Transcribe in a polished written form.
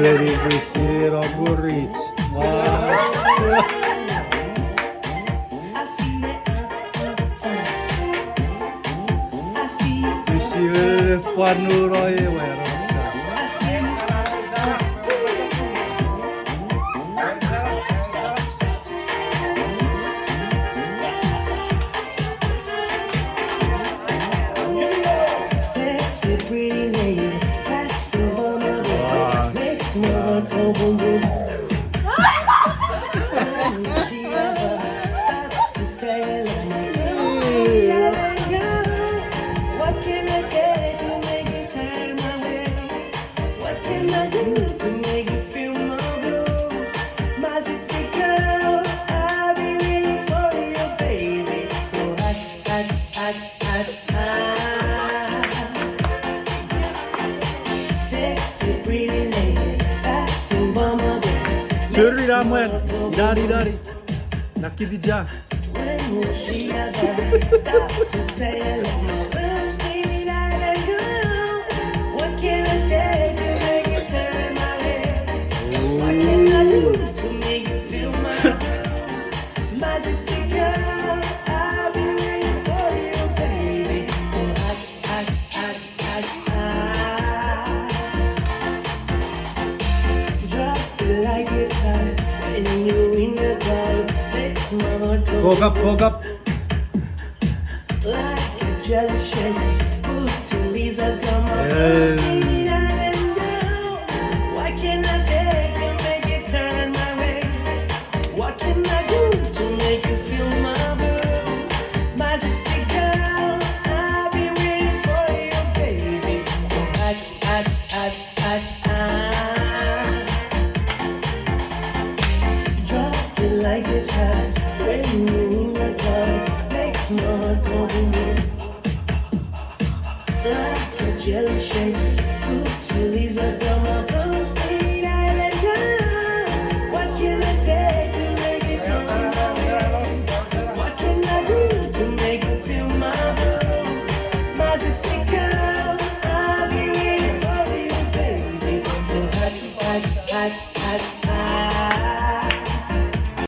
very busy, Robo Rich. Busy, Panuroy, where? Curi Ramon, dari. Naki dija. Fog up. Like a jelly shake, put two Lisa's gum on. What can I say to make it turn my way? What can I do to make you feel my blue? My sexy girl, I'll be waiting for you, baby. So drop it like it's hot. When you in the club, makes my heart go boom boom. Like a jelly shake.